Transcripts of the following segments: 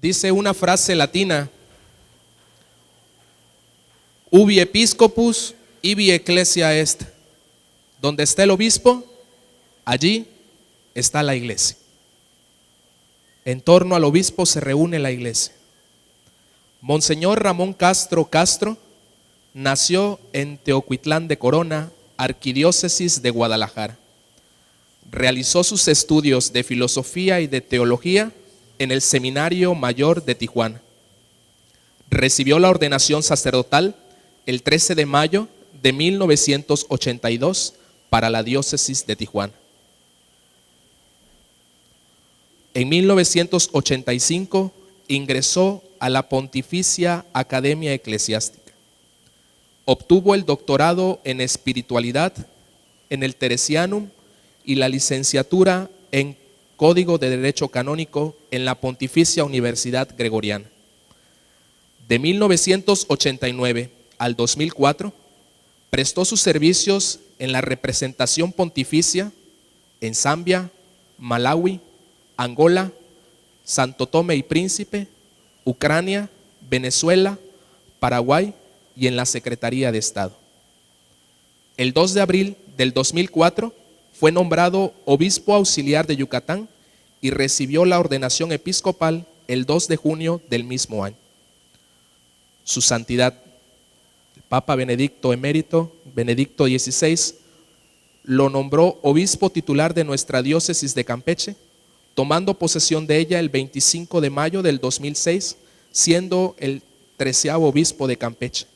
Dice una frase latina: ubi episcopus, ibi ecclesia est. Donde está el obispo, allí está la iglesia. En torno al obispo se reúne la iglesia. Monseñor Ramón Castro Castro nació en Teocuitlán de Corona, arquidiócesis de Guadalajara. Realizó sus estudios de filosofía y de teología en el Seminario Mayor de Tijuana. Recibió la ordenación sacerdotal el 13 de mayo de 1982 para la diócesis de Tijuana. En 1985 ingresó a la Pontificia Academia Eclesiástica. Obtuvo el doctorado en espiritualidad en el Teresianum y la licenciatura en Código de Derecho Canónico en la Pontificia Universidad Gregoriana. De 1989 al 2004 prestó sus servicios en la representación pontificia en Zambia, Malawi, Angola, Santo Tomé y Príncipe, Ucrania, Venezuela, Paraguay y en la Secretaría de Estado. El 2 de abril del 2004 fue nombrado obispo auxiliar de Yucatán y recibió la ordenación episcopal el 2 de junio del mismo año. Su santidad, el Papa Benedicto Emérito, Benedicto XVI, lo nombró obispo titular de nuestra diócesis de Campeche, tomando posesión de ella el 25 de mayo del 2006, siendo el 13º obispo de Campeche,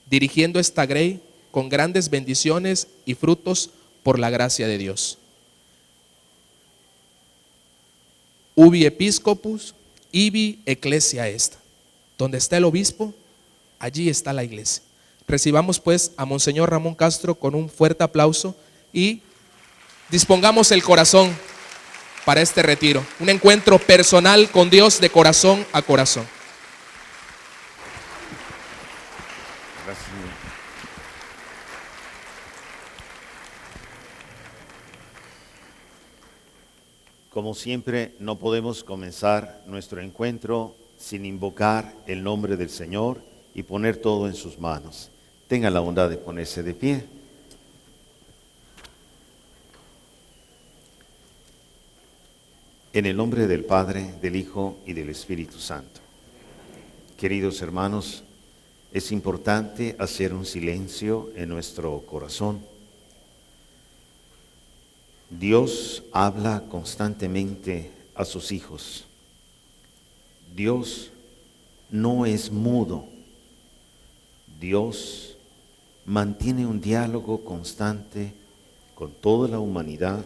dirigiendo esta grey con grandes bendiciones y frutos por la gracia de Dios. Ubi episcopus, ibi ecclesia est. Donde está el obispo, allí está la iglesia. Recibamos pues a Monseñor Ramón Castro con un fuerte aplauso y dispongamos el corazón para este retiro, un encuentro personal con Dios de corazón a corazón. Gracias. Como siempre, no podemos comenzar nuestro encuentro sin invocar el nombre del Señor y poner todo en sus manos. Tengan la bondad de ponerse de pie. En el nombre del Padre, del Hijo y del Espíritu Santo. Queridos hermanos, es importante hacer un silencio en nuestro corazón. Dios habla constantemente a sus hijos. Dios no es mudo. Dios mantiene un diálogo constante con toda la humanidad,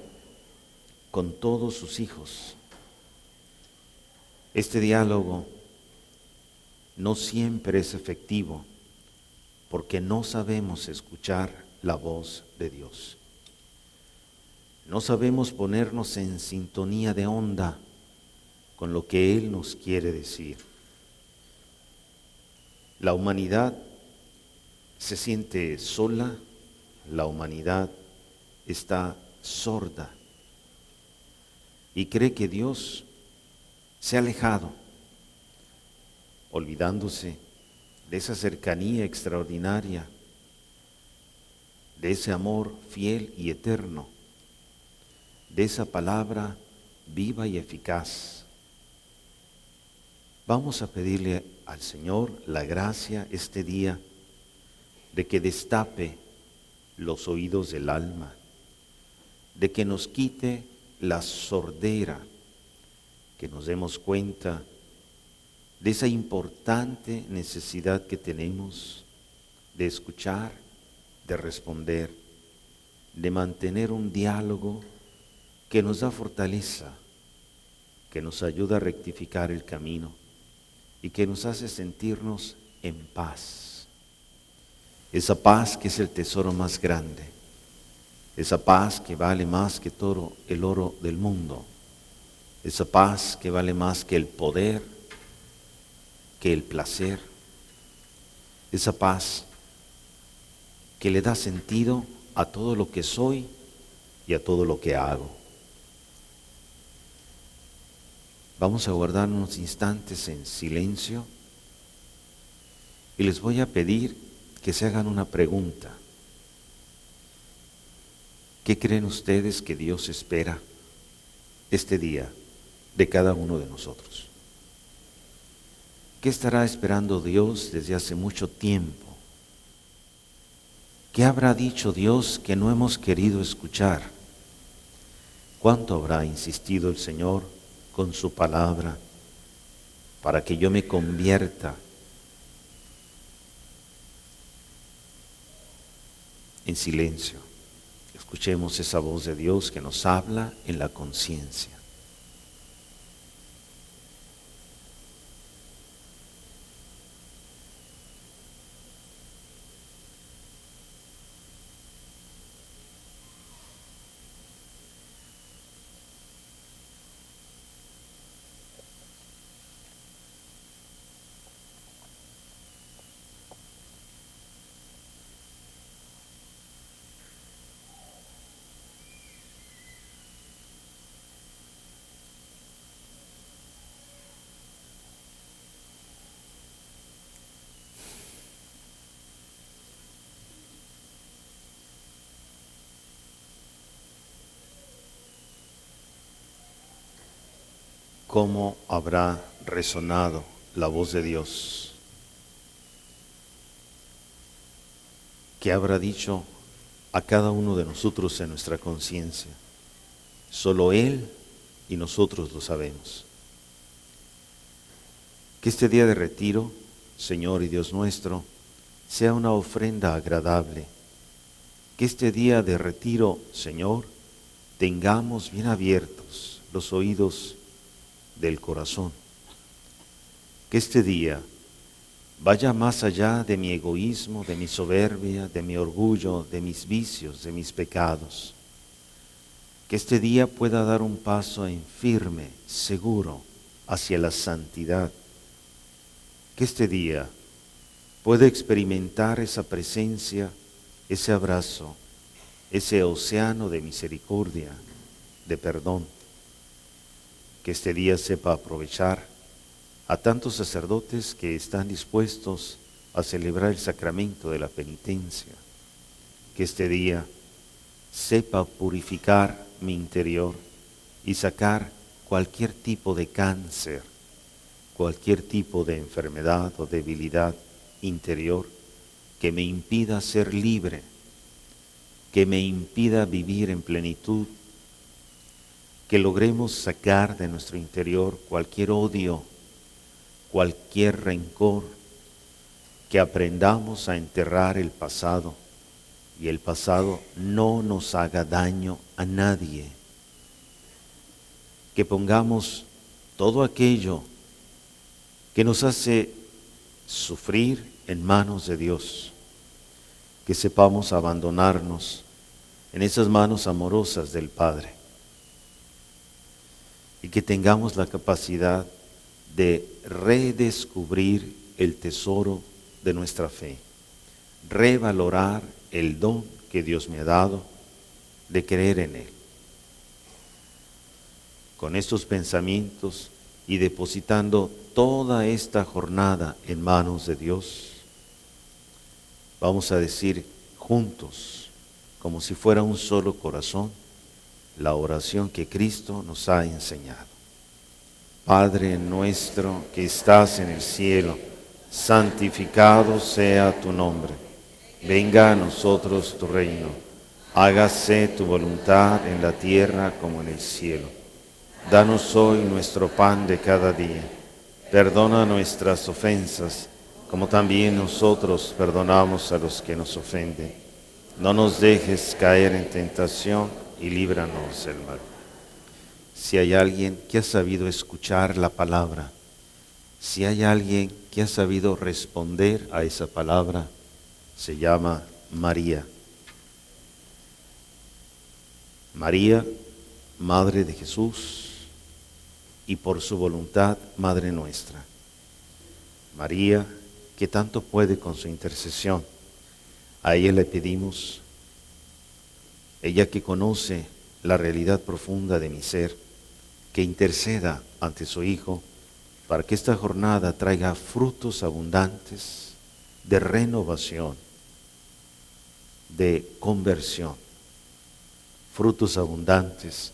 con todos sus hijos. Este diálogo no siempre es efectivo porque no sabemos escuchar la voz de Dios. No sabemos ponernos en sintonía de onda con lo que Él nos quiere decir. La humanidad se siente sola, la humanidad está sorda y cree que Dios se ha alejado, olvidándose de esa cercanía extraordinaria, de ese amor fiel y eterno, de esa palabra viva y eficaz. Vamos a pedirle al Señor la gracia este día de que destape los oídos del alma, de que nos quite la sordera, que nos demos cuenta de esa importante necesidad que tenemos de escuchar, de responder, de mantener un diálogo que nos da fortaleza, que nos ayuda a rectificar el camino y que nos hace sentirnos en paz. Esa paz que es el tesoro más grande, esa paz que vale más que todo el oro del mundo, esa paz que vale más que el poder, que el placer, esa paz que le da sentido a todo lo que soy y a todo lo que hago. Vamos a guardar unos instantes en silencio y les voy a pedir que se hagan una pregunta. ¿Qué creen ustedes que Dios espera este día de cada uno de nosotros? ¿Qué estará esperando Dios desde hace mucho tiempo? ¿Qué habrá dicho Dios que no hemos querido escuchar? ¿Cuánto habrá insistido el Señor con su palabra para que yo me convierta en silencio? Escuchemos esa voz de Dios que nos habla en la conciencia. ¿Cómo habrá resonado la voz de Dios? ¿Qué habrá dicho a cada uno de nosotros en nuestra conciencia? Solo Él y nosotros lo sabemos. Que este día de retiro, Señor y Dios nuestro, sea una ofrenda agradable. Que este día de retiro, Señor, tengamos bien abiertos los oídos del corazón. Que este día vaya más allá de mi egoísmo, de mi soberbia, de mi orgullo, de mis vicios, de mis pecados. Que este día pueda dar un paso en firme, seguro, hacia la santidad. Que este día pueda experimentar esa presencia, ese abrazo, ese océano de misericordia, de perdón. Que este día sepa aprovechar a tantos sacerdotes que están dispuestos a celebrar el sacramento de la penitencia. Que este día sepa purificar mi interior y sacar cualquier tipo de cáncer, cualquier tipo de enfermedad o debilidad interior que me impida ser libre, que me impida vivir en plenitud. Que logremos sacar de nuestro interior cualquier odio, cualquier rencor, que aprendamos a enterrar el pasado y el pasado no nos haga daño a nadie. Que pongamos todo aquello que nos hace sufrir en manos de Dios. Que sepamos abandonarnos en esas manos amorosas del Padre. Y que tengamos la capacidad de redescubrir el tesoro de nuestra fe, revalorar el don que Dios me ha dado de creer en Él. Con estos pensamientos y depositando toda esta jornada en manos de Dios, vamos a decir juntos, como si fuera un solo corazón, la oración que Cristo nos ha enseñado. Padre nuestro que estás en el cielo, santificado sea tu nombre. Venga a nosotros tu reino. Hágase tu voluntad en la tierra como en el cielo. Danos hoy nuestro pan de cada día. Perdona nuestras ofensas, como también nosotros perdonamos a los que nos ofenden. No nos dejes caer en tentación y líbranos del mal. Si hay alguien que ha sabido escuchar la palabra, si hay alguien que ha sabido responder a esa palabra, se llama María. María, Madre de Jesús, y por su voluntad, Madre nuestra. María, que tanto puede con su intercesión, a ella le pedimos, ella que conoce la realidad profunda de mi ser, que interceda ante su Hijo para que esta jornada traiga frutos abundantes de renovación, de conversión, frutos abundantes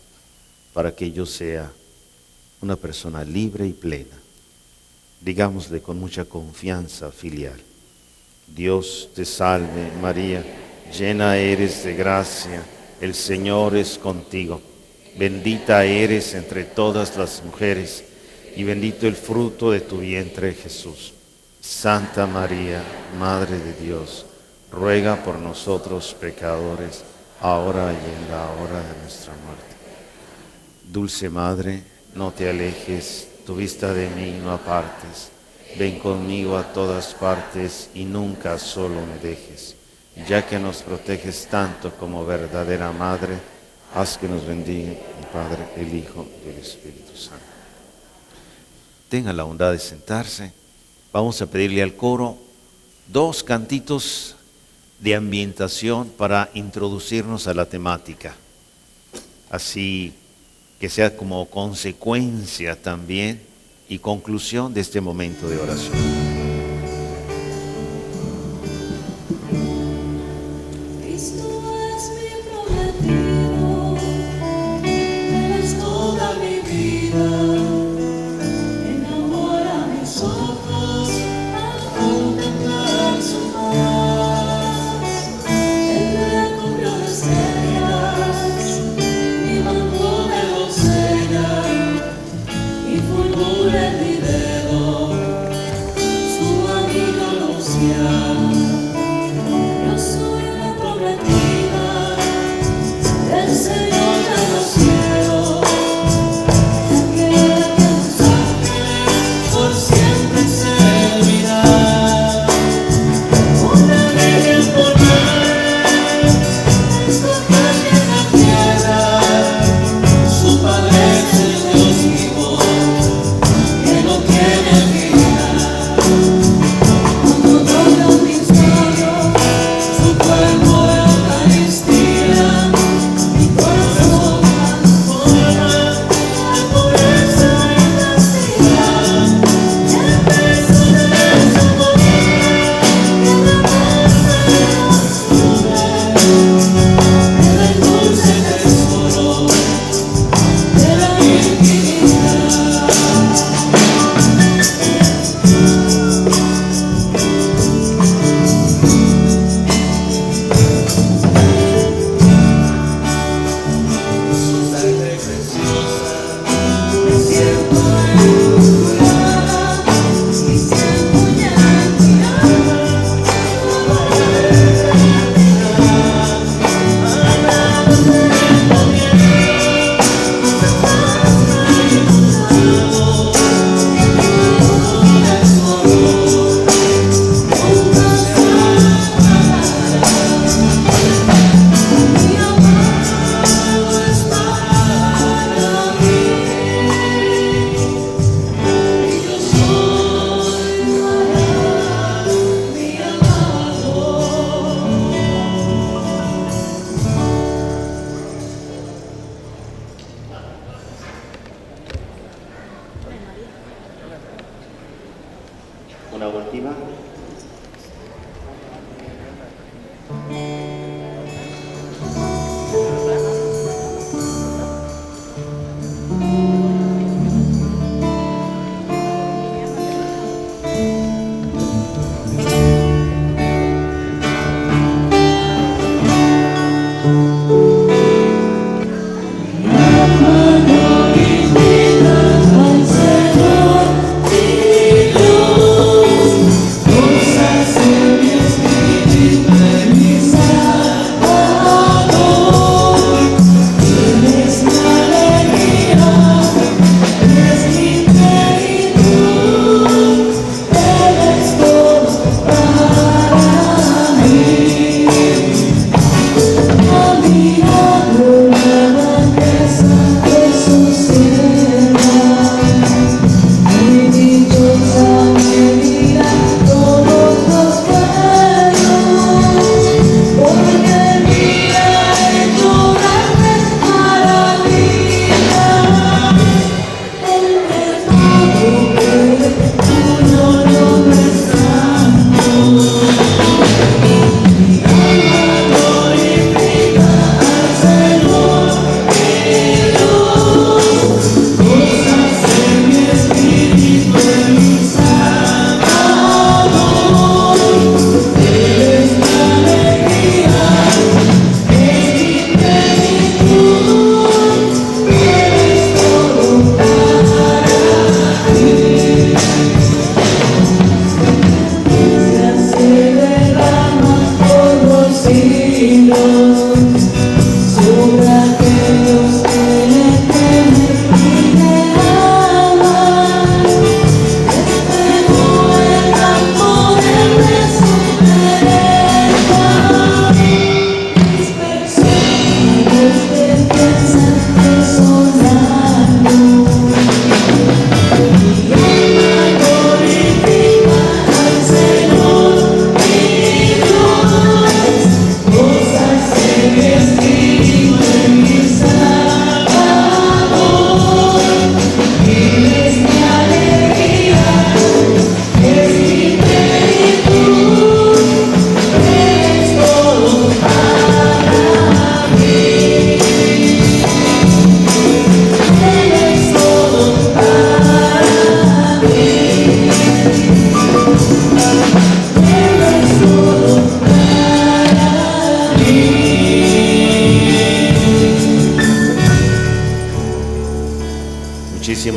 para que yo sea una persona libre y plena. Digámosle con mucha confianza filial: Dios te salve María, llena eres de gracia, el Señor es contigo. Bendita eres entre todas las mujeres, y bendito el fruto de tu vientre, Jesús. Santa María, Madre de Dios, ruega por nosotros pecadores, ahora y en la hora de nuestra muerte. Dulce Madre, no te alejes, tu vista de mí no apartes. Ven conmigo a todas partes y nunca solo me dejes. Ya que nos proteges tanto como verdadera Madre, haz que nos bendiga el Padre, el Hijo y el Espíritu Santo. Tenga la bondad de sentarse. Vamos a pedirle al coro 2 cantitos de ambientación para introducirnos a la temática. Así que sea como consecuencia también y conclusión de este momento de oración. Una última. Cosas en mi espíritu.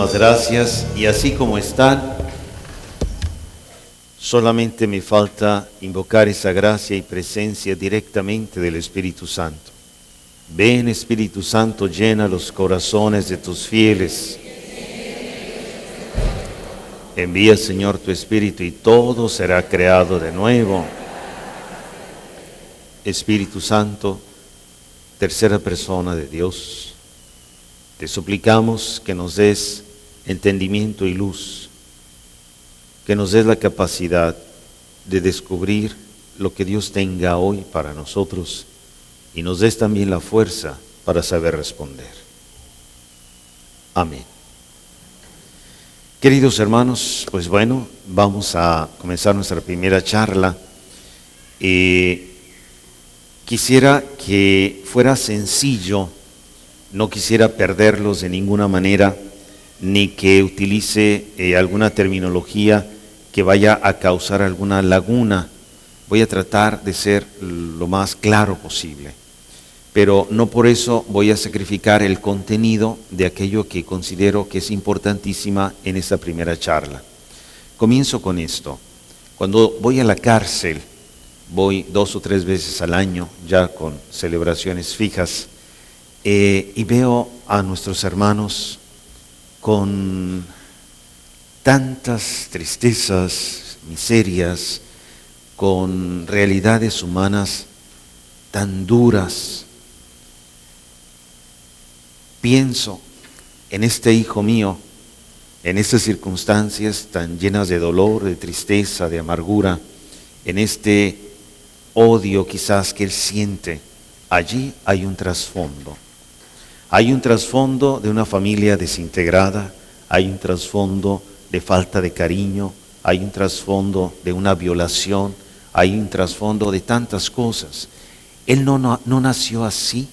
damos gracias y así como están, solamente me falta invocar esa gracia y presencia directamente del Espíritu Santo. Ven, Espíritu Santo, llena los corazones de tus fieles. Envía, Señor, tu Espíritu y todo será creado de nuevo. Espíritu Santo, tercera persona de Dios, te suplicamos que nos des entendimiento y luz, que nos des la capacidad de descubrir lo que Dios tenga hoy para nosotros y nos des también la fuerza para saber responder. Amén. Queridos hermanos, pues bueno, vamos a comenzar nuestra primera charla. Quisiera que fuera sencillo, no quisiera perderlos de ninguna manera, ni que utilice alguna terminología que vaya a causar alguna laguna. Voy a tratar de ser lo más claro posible, pero no por eso voy a sacrificar el contenido de aquello que considero que es importantísima en esta primera charla. Comienzo con esto. Cuando voy a la cárcel, voy 2 o 3 veces al año, ya con celebraciones fijas, y veo a nuestros hermanos con tantas tristezas, miserias, con realidades humanas tan duras. Pienso en este hijo mío, en estas circunstancias tan llenas de dolor, de tristeza, de amargura, en este odio quizás que él siente. Allí hay un trasfondo. Hay un trasfondo de una familia desintegrada, hay un trasfondo de falta de cariño, hay un trasfondo de una violación, hay un trasfondo de tantas cosas. Él no nació así.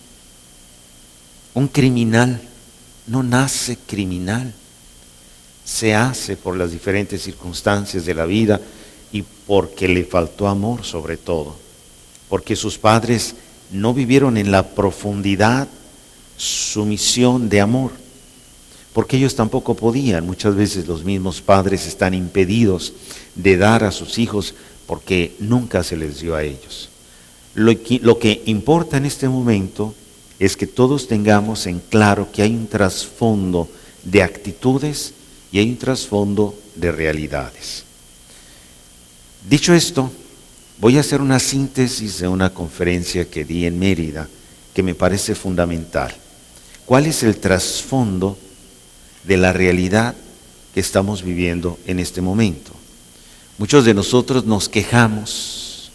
Un criminal no nace criminal, se hace por las diferentes circunstancias de la vida y porque le faltó amor sobre todo, porque sus padres no vivieron en la profundidad su misión de amor, porque ellos tampoco podían. Muchas veces los mismos padres están impedidos de dar a sus hijos porque nunca se les dio a ellos. Lo que importa en este momento es que todos tengamos en claro que hay un trasfondo de actitudes y hay un trasfondo de realidades. Dicho esto, voy a hacer una síntesis de una conferencia que di en Mérida que me parece fundamental. ¿Cuál es el trasfondo de la realidad que estamos viviendo en este momento? Muchos de nosotros nos quejamos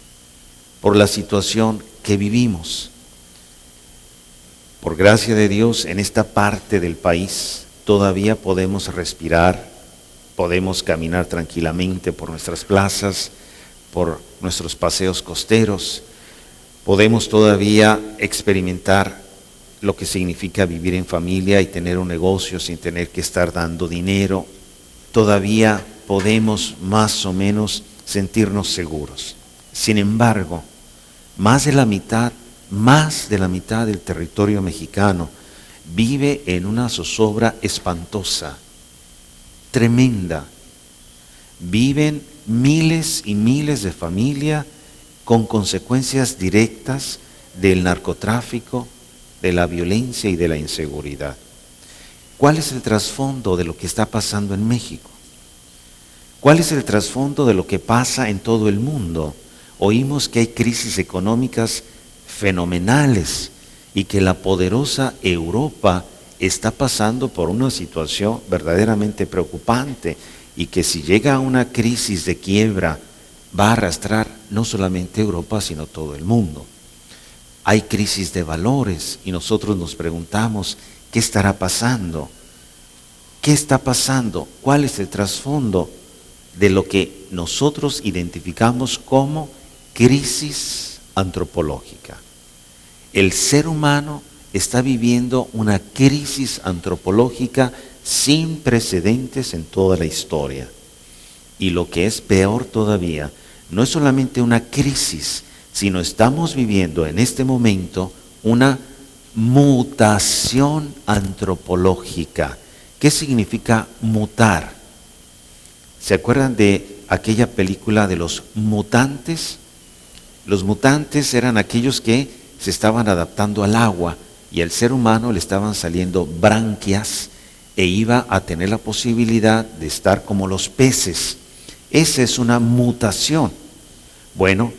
por la situación que vivimos. Por gracia de Dios, en esta parte del país todavía podemos respirar, podemos caminar tranquilamente por nuestras plazas, por nuestros paseos costeros, podemos todavía experimentar lo que significa vivir en familia y tener un negocio sin tener que estar dando dinero. Todavía podemos más o menos sentirnos seguros. Sin embargo, más de la mitad del territorio mexicano vive en una zozobra espantosa, tremenda. Viven miles y miles de familias con consecuencias directas del narcotráfico, de la violencia y de la inseguridad. ¿Cuál es el trasfondo de lo que está pasando en México? ¿Cuál es el trasfondo de lo que pasa en todo el mundo? Oímos que hay crisis económicas fenomenales y que la poderosa Europa está pasando por una situación verdaderamente preocupante y que si llega a una crisis de quiebra va a arrastrar no solamente Europa sino todo el mundo. Hay crisis de valores y nosotros nos preguntamos, ¿qué estará pasando? ¿Qué está pasando? ¿Cuál es el trasfondo de lo que nosotros identificamos como crisis antropológica? El ser humano está viviendo una crisis antropológica sin precedentes en toda la historia. Y lo que es peor todavía, no es solamente una crisis, sino estamos viviendo en este momento una mutación antropológica ¿Qué significa mutar? ¿Se acuerdan de aquella película de los mutantes? Los mutantes eran aquellos que se estaban adaptando al agua y al ser humano le estaban saliendo branquias e iba a tener la posibilidad de estar como los peces. Esa es una mutación. Bueno,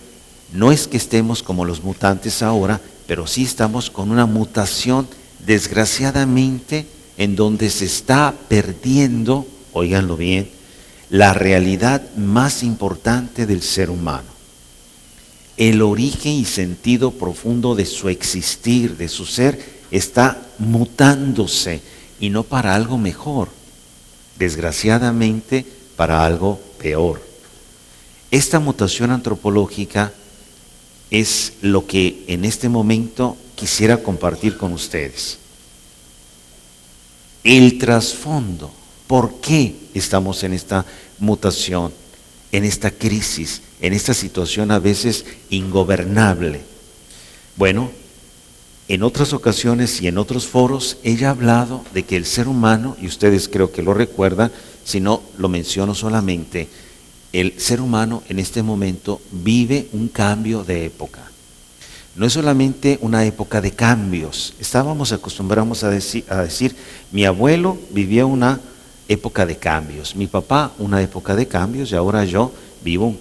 no es que estemos como los mutantes ahora, pero sí estamos con una mutación, desgraciadamente, en donde se está perdiendo, óiganlo bien, la realidad más importante del ser humano. El origen y sentido profundo de su existir, de su ser, está mutándose, y no para algo mejor, desgraciadamente para algo peor. Esta mutación antropológica es lo que en este momento quisiera compartir con ustedes. El trasfondo, ¿por qué estamos en esta mutación, en esta crisis, en esta situación a veces ingobernable? Bueno, en otras ocasiones y en otros foros ella ha hablado de que el ser humano, y ustedes creo que lo recuerdan, si no lo menciono solamente, el ser humano en este momento vive un cambio de época. No es solamente una época de cambios. Estábamos acostumbrados a decir, mi abuelo vivía una época de cambios, mi papá una época de cambios y ahora yo vivo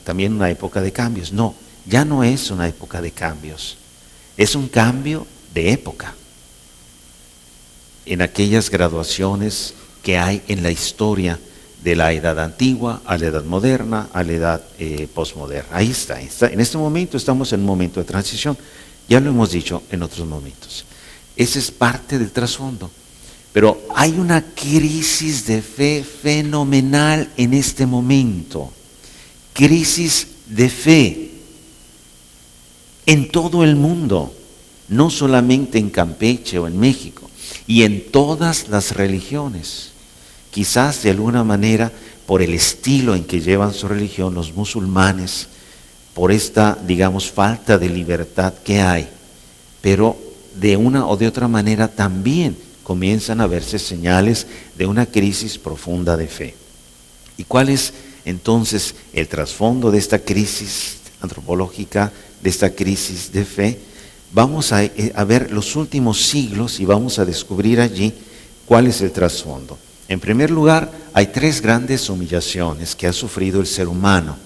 también una época de cambios. No, ya no es una época de cambios, es un cambio de época. En aquellas graduaciones que hay en la historia de la edad antigua a la edad moderna, a la edad posmoderna. Ahí está. En este momento estamos en un momento de transición. Ya lo hemos dicho en otros momentos. Ese es parte del trasfondo. Pero hay una crisis de fe fenomenal en este momento. Crisis de fe en todo el mundo, no solamente en Campeche o en México, y en todas las religiones. Quizás de alguna manera, por el estilo en que llevan su religión los musulmanes, por esta, digamos, falta de libertad que hay, pero de una o de otra manera también comienzan a verse señales de una crisis profunda de fe. ¿Y cuál es entonces el trasfondo de esta crisis antropológica, de esta crisis de fe? Vamos a ver los últimos siglos y vamos a descubrir allí cuál es el trasfondo. En primer lugar, hay tres grandes humillaciones que ha sufrido el ser humano,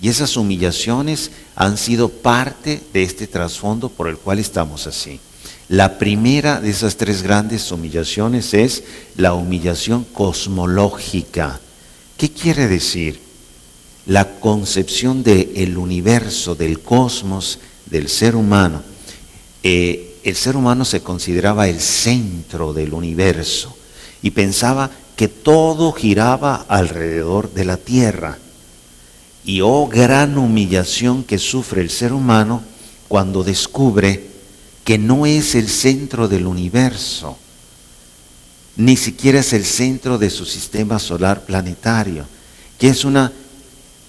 y esas humillaciones han sido parte de este trasfondo por el cual estamos así. La primera de esas tres grandes humillaciones es la humillación cosmológica. ¿Qué quiere decir? La concepción del universo, del cosmos, del ser humano. El ser humano se consideraba el centro del universo y pensaba que todo giraba alrededor de la tierra. Y oh, gran humillación que sufre el ser humano cuando descubre que no es el centro del universo, ni siquiera es el centro de su sistema solar planetario, que es una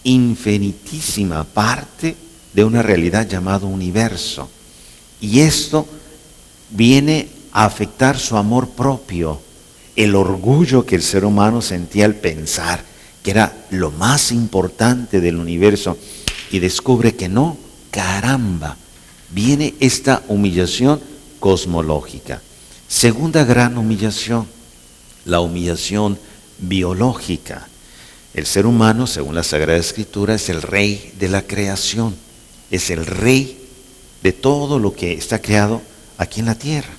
infinitísima parte de una realidad llamada universo. Y esto viene a afectar su amor propio, el orgullo que el ser humano sentía al pensar que era lo más importante del universo, y descubre que no. Caramba, viene esta humillación cosmológica. Segunda gran humillación, la humillación biológica. El ser humano, según la Sagrada Escritura, es el rey de la creación, es el rey de todo lo que está creado aquí en la tierra,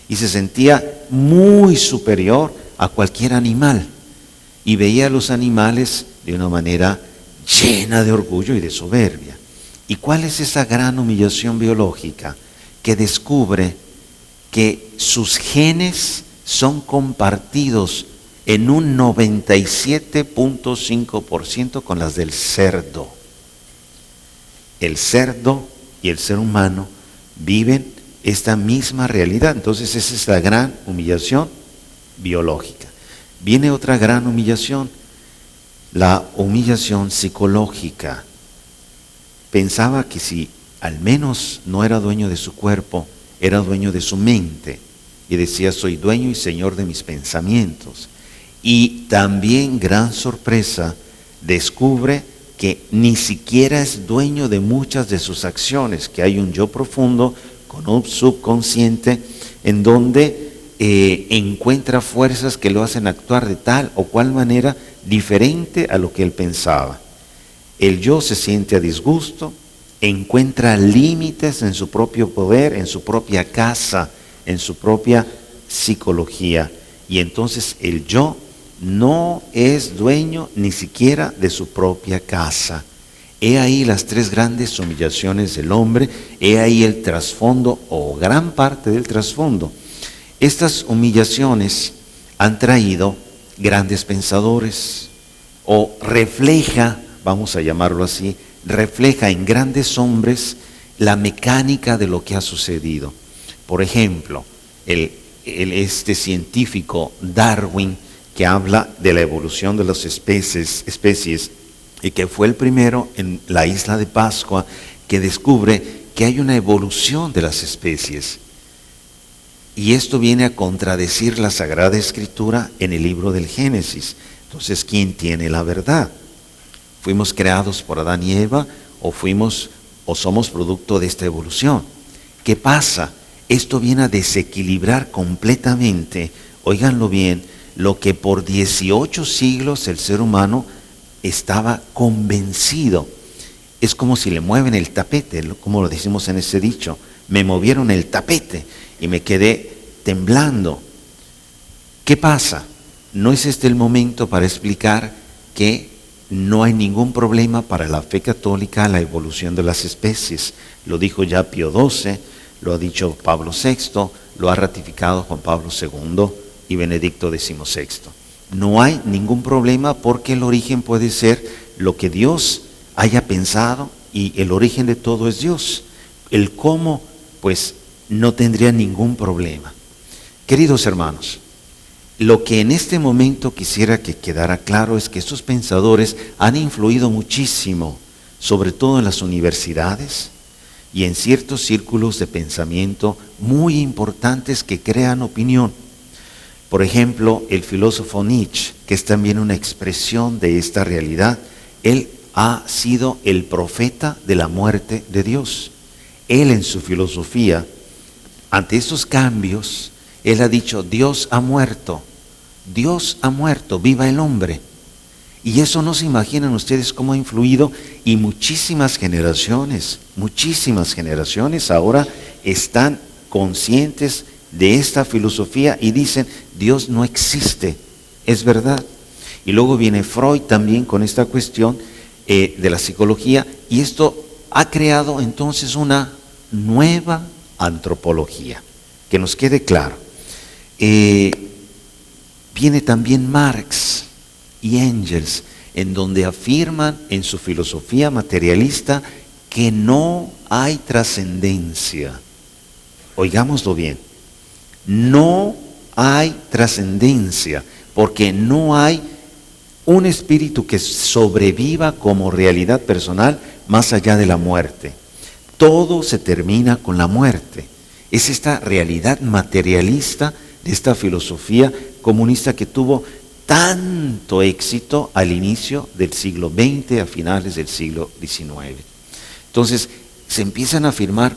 y se sentía muy superior a cualquier animal, y veía a los animales de una manera llena de orgullo y de soberbia. ¿Y cuál es esa gran humillación biológica? Que descubre que sus genes son compartidos en un 97.5% con las del cerdo. El cerdo y el ser humano viven esta misma realidad. Entonces esa es la gran humillación biológica. Viene otra gran humillación, la humillación psicológica. Pensaba que si al menos no era dueño de su cuerpo, era dueño de su mente. y decía, soy dueño y señor de mis pensamientos. Y también, gran sorpresa, descubre que ni siquiera es dueño de muchas de sus acciones, que hay un yo profundo con un subconsciente en donde encuentra fuerzas que lo hacen actuar de tal o cual manera diferente a lo que él pensaba. El yo se siente a disgusto, encuentra límites en su propio poder, en su propia casa, en su propia psicología. Y entonces el yo no es dueño ni siquiera de su propia casa. He ahí las tres grandes humillaciones del hombre, he ahí el trasfondo o gran parte del trasfondo. Estas humillaciones han traído grandes pensadores o refleja, vamos a llamarlo así, refleja en grandes hombres la mecánica de lo que ha sucedido. Por ejemplo, este científico Darwin, que habla de la evolución de las especies y que fue el primero en la isla de Pascua que descubre que hay una evolución de las especies. Y esto viene a contradecir la Sagrada Escritura en el libro del Génesis. Entonces, ¿quién tiene la verdad? ¿Fuimos creados por Adán y Eva o somos producto de esta evolución? ¿Qué pasa? Esto viene a desequilibrar completamente, óiganlo bien, lo que por 18 siglos el ser humano estaba convencido. Es como si le mueven el tapete, como lo decimos en ese dicho. Me movieron el tapete y me quedé temblando. ¿Qué pasa? ¿No es este el momento para explicar que no hay ningún problema para la fe católica la evolución de las especies? Lo dijo ya Pío XII, lo ha dicho Pablo VI, lo ha ratificado Juan Pablo II y Benedicto XVI. No hay ningún problema porque el origen puede ser lo que Dios haya pensado y el origen de todo es Dios. El cómo, pues, no tendría ningún problema. Queridos hermanos, lo que en este momento quisiera que quedara claro es que estos pensadores han influido muchísimo, sobre todo en las universidades y en ciertos círculos de pensamiento muy importantes que crean opinión. Por ejemplo, el filósofo Nietzsche, que es también una expresión de esta realidad, él ha sido el profeta de la muerte de Dios. Él en su filosofía, ante estos cambios, él ha dicho, Dios ha muerto, viva el hombre. Y eso no se imaginan ustedes cómo ha influido y muchísimas generaciones ahora están conscientes de esta filosofía y dicen, Dios no existe, es verdad. Y luego viene Freud también con esta cuestión de la psicología y esto ha creado entonces una nueva antropología, que nos quede claro. Viene también Marx y Engels, en donde afirman en su filosofía materialista que no hay trascendencia. Oigámoslo bien, no hay trascendencia, porque no hay un espíritu que sobreviva como realidad personal más allá de la muerte. Todo se termina con la muerte. Es esta realidad materialista de esta filosofía comunista que tuvo tanto éxito al inicio del siglo XX, a finales del siglo XIX. Entonces, se empiezan a afirmar